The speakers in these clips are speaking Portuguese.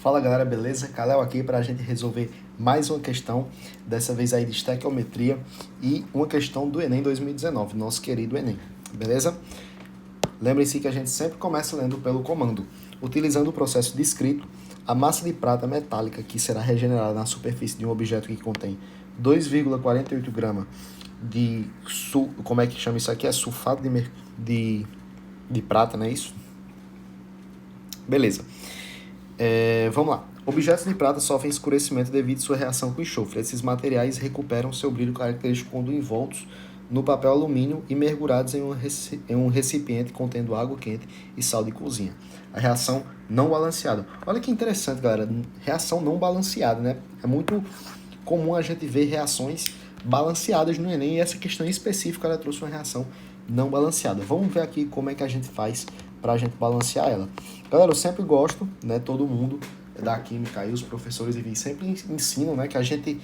Fala galera, beleza? Kalel aqui para a gente resolver mais uma questão, dessa vez aí de estequiometria e uma questão do Enem 2019, nosso querido Enem, beleza? Lembrem-se que a gente sempre começa lendo pelo comando. Utilizando o processo descrito, a massa de prata metálica que será regenerada na superfície de um objeto que contém 2,48 gramas de, como é que chama isso aqui? É sulfato de prata, não é isso? Beleza. Vamos lá. Objetos de prata sofrem escurecimento devido à sua reação com enxofre. Esses materiais recuperam seu brilho característico quando envoltos no papel alumínio e mergulhados em um recipiente contendo água quente e sal de cozinha. A reação não balanceada. Olha que interessante, galera. Reação não balanceada, né? É muito comum a gente ver reações balanceadas no Enem e essa questão em específico ela trouxe uma reação não balanceada. Vamos ver aqui como é que a gente faz para a gente balancear ela. Galera, eu sempre gosto, né, todo mundo da química aí, os professores sempre ensinam, né, que a gente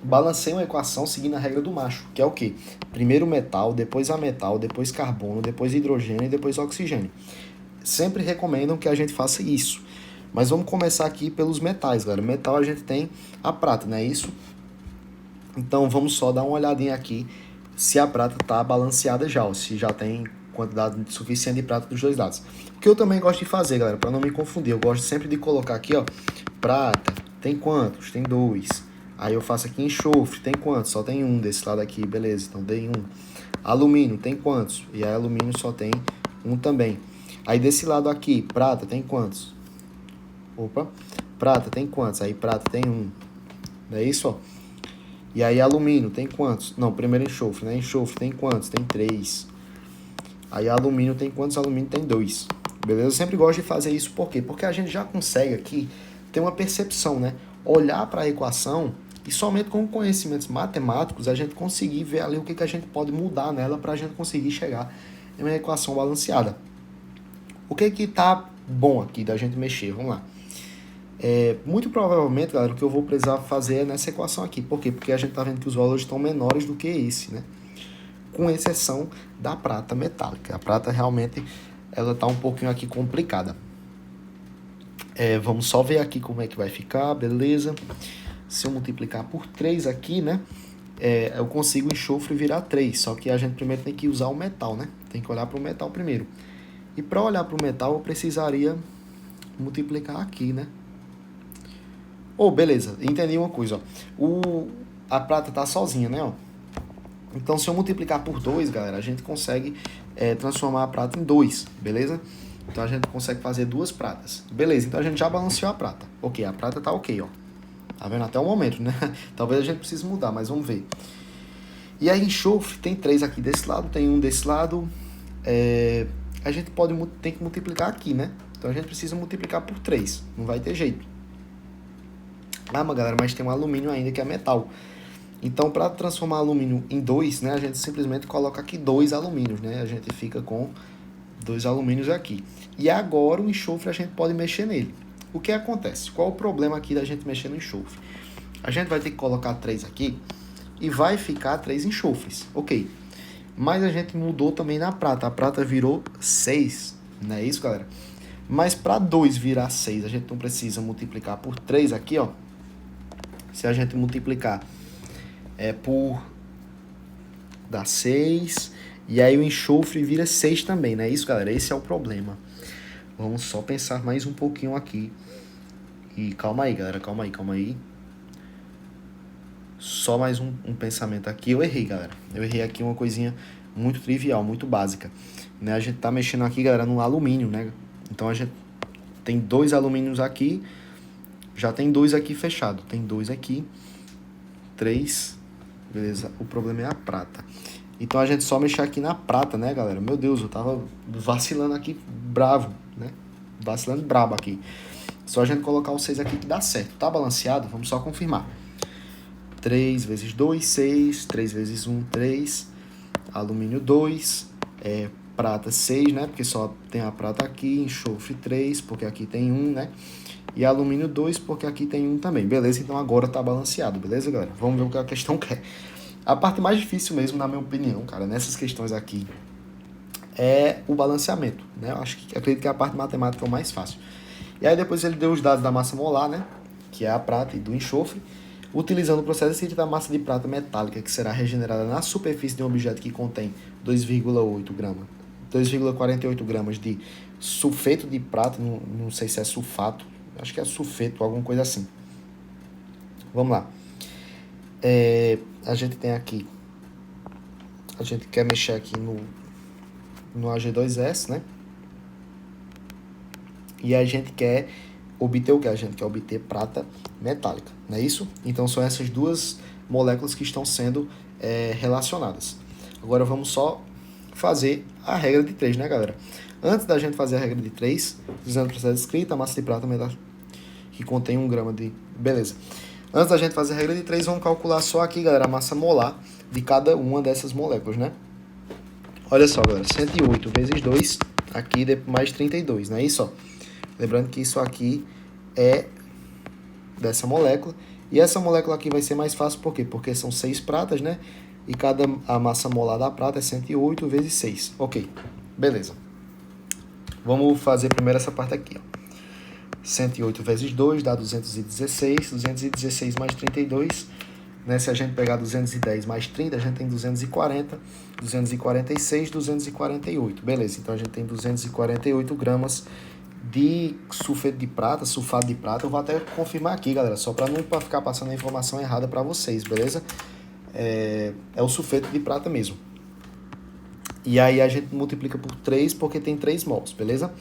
balanceia uma equação seguindo a regra do macho, que é o quê? Primeiro metal, depois ametal, depois carbono, depois hidrogênio e depois oxigênio. Sempre recomendam que a gente faça isso. Mas vamos começar aqui pelos metais, galera. Metal a gente tem a prata, não é isso? Então vamos só dar uma olhadinha aqui se a prata está balanceada já, ou se já tem quantidade suficiente de prata dos dois lados. O que eu também gosto de fazer, galera, para não me confundir, eu gosto sempre de colocar aqui, ó, prata, tem quantos? Tem 2. Aí eu faço aqui enxofre, tem quantos? Só tem um desse lado aqui, beleza, então dei 1. Alumínio, tem quantos? E aí alumínio só tem um também. Aí desse lado aqui, prata, tem quantos? Opa, prata tem quantos? Aí prata tem 1. Não é isso, ó? E aí alumínio tem quantos? Não, primeiro enxofre, né? Enxofre tem quantos? Tem 3. Aí alumínio tem quantos? Alumínio tem 2. Beleza? Eu sempre gosto de fazer isso, por quê? Porque a gente já consegue aqui ter uma percepção, né? Olhar para a equação e somente com conhecimentos matemáticos a gente conseguir ver ali o que a gente pode mudar nela para a gente conseguir chegar em uma equação balanceada. O que tá bom aqui da gente mexer? Vamos lá. Muito provavelmente, galera, o que eu vou precisar fazer é nessa equação aqui. Por quê? Porque a gente tá vendo que os valores estão menores do que esse, né? Com exceção da prata metálica. A prata realmente ela tá um pouquinho aqui complicada. Vamos só ver aqui como é que vai ficar, beleza? Se eu multiplicar por 3 aqui, né? Eu consigo o enxofre virar 3, só que a gente primeiro tem que usar o metal, né? Tem que olhar para o metal primeiro. E para olhar para o metal eu precisaria multiplicar aqui, né? Beleza, entendi uma coisa, ó. A prata tá sozinha, né, ó? Então, se eu multiplicar por 2, galera, a gente consegue transformar a prata em 2, beleza? Então, a gente consegue fazer 2 pratas. Beleza, então a gente já balanceou a prata. Ok, a prata tá ok, ó. Tá vendo? Até o momento, né? Talvez a gente precise mudar, mas vamos ver. E aí, enxofre, tem 3 aqui desse lado, tem 1 desse lado. A gente tem que multiplicar aqui, né? Então, a gente precisa multiplicar por 3. Não vai ter jeito. Galera, mas tem um alumínio ainda que é metal. Então, para transformar alumínio em 2, né, a gente simplesmente coloca aqui 2 alumínios, né? A gente fica com 2 alumínios aqui. E agora o enxofre a gente pode mexer nele. O que acontece? Qual o problema aqui da gente mexer no enxofre? A gente vai ter que colocar 3 aqui e vai ficar 3 enxofres. Ok. Mas a gente mudou também na prata. A prata virou 6. Não é isso, galera? Mas para 2 virar 6, a gente não precisa multiplicar por 3 aqui, ó. Se a gente multiplicar por dá 6, e aí o enxofre vira 6 também, não é isso, galera? Esse é o problema. Vamos só pensar mais um pouquinho aqui. E calma aí, galera, calma aí. Só mais um pensamento aqui. Eu errei, galera. Eu errei aqui uma coisinha muito trivial, muito básica. Né? A gente tá mexendo aqui, galera, no alumínio, né? Então a gente tem 2 alumínios aqui. Já tem 2 aqui fechado. Tem 2 aqui. 3. Beleza, o problema é a prata. Então a gente só mexer aqui na prata, né, galera? Meu Deus, eu tava vacilando aqui bravo, né? Vacilando brabo aqui. Só a gente colocar o 6 aqui que dá certo. Tá balanceado? Vamos só confirmar. 3 vezes 2, 6. 3 vezes 1, 3. Alumínio 2. Prata 6, né? Porque só tem a prata aqui. Enxofre 3, porque aqui tem 1, né? E alumínio 2, porque aqui tem 1 também. Beleza? Então agora tá balanceado, beleza, galera? Vamos ver o que a questão quer. A parte mais difícil mesmo, na minha opinião, cara, nessas questões aqui, é o balanceamento, né? Acredito que a parte matemática é o mais fácil. E aí depois ele deu os dados da massa molar, né? Que é a prata e do enxofre, utilizando o processo escrito da massa de prata metálica, que será regenerada na superfície de um objeto que contém 2,8 gramas, 2,48 gramas de sulfeto de prata, não sei se é sulfato, acho que é sulfeto, alguma coisa assim. Vamos lá. A gente tem aqui, a gente quer mexer aqui no Ag2S, né? E a gente quer obter o que? A gente quer obter prata metálica, não é isso? Então são essas duas moléculas que estão sendo relacionadas. Agora vamos só fazer a regra de 3, né, galera? Antes da gente fazer a regra de 3, usando o processo escrito, a massa de prata metálica que contém 1 grama de... Beleza. Antes da gente fazer a regra de 3, vamos calcular só aqui, galera, a massa molar de cada uma dessas moléculas, né? Olha só, galera, 108 vezes 2, aqui mais 32, não é isso? Ó. Lembrando que isso aqui é dessa molécula. E essa molécula aqui vai ser mais fácil, por quê? Porque são 6 pratas, né? E a massa molar da prata é 108 vezes 6. Ok, beleza. Vamos fazer primeiro essa parte aqui, ó. 108 vezes 2 dá 216. 216 mais 32, né? Se a gente pegar 210 mais 30, a gente tem 240. 246, 248. Beleza, então a gente tem 248 gramas de sulfeto de prata, sulfato de prata. Eu vou até confirmar aqui, galera, só para não ficar passando a informação errada para vocês, beleza? É o sulfeto de prata mesmo. E aí a gente multiplica por 3 porque tem 3 mols, beleza?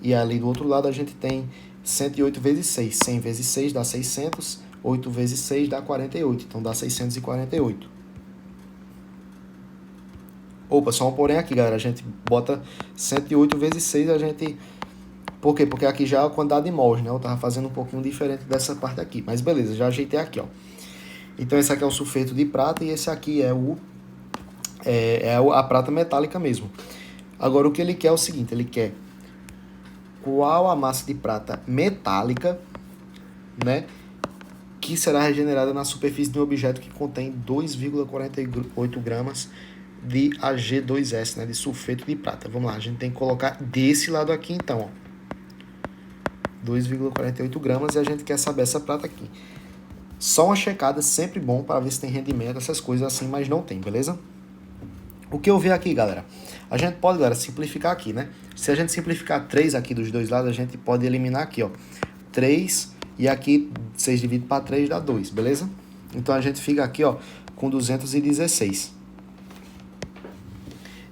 E ali do outro lado a gente tem 108 vezes 6. 100 vezes 6 dá 600. 8 vezes 6 dá 48. Então dá 648. Opa, só um porém aqui, galera. A gente bota 108 vezes 6, a gente... Por quê? Porque aqui já é a quantidade de mols, né? Eu tava fazendo um pouquinho diferente dessa parte aqui. Mas beleza, já ajeitei aqui, ó. Então esse aqui é o sulfeto de prata e esse aqui é a prata metálica mesmo. Agora o que ele quer é o seguinte, ele quer qual a massa de prata metálica, né, que será regenerada na superfície de um objeto que contém 2,48 gramas de Ag2S, né, de sulfeto de prata. Vamos lá, a gente tem que colocar desse lado aqui então, ó. 2,48 gramas e a gente quer saber essa prata aqui. Só uma checada, sempre bom para ver se tem rendimento, essas coisas assim, mas não tem, beleza? O que eu vi aqui, galera? A gente pode, galera, simplificar aqui, né? Se a gente simplificar 3 aqui dos dois lados, a gente pode eliminar aqui, ó. 3 e aqui 6 dividido para 3 dá 2, beleza? Então a gente fica aqui, ó, com 216.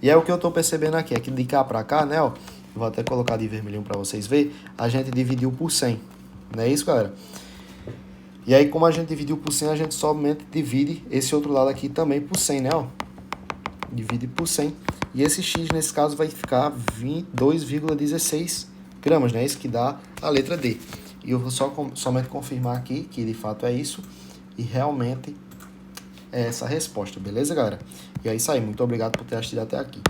E é o que eu tô percebendo aqui, é que de cá para cá, né, ó, vou até colocar de vermelhinho para vocês verem, a gente dividiu por 100, não é isso, galera? E aí, como a gente dividiu por 100, a gente somente divide esse outro lado aqui também por 100, né, ó. Divide por 100. E esse X, nesse caso, vai ficar 2,16 gramas, né? Isso que dá a letra D. E eu vou somente confirmar aqui que de fato é isso. E realmente é essa a resposta, beleza, galera? E é isso aí. Muito obrigado por ter assistido até aqui.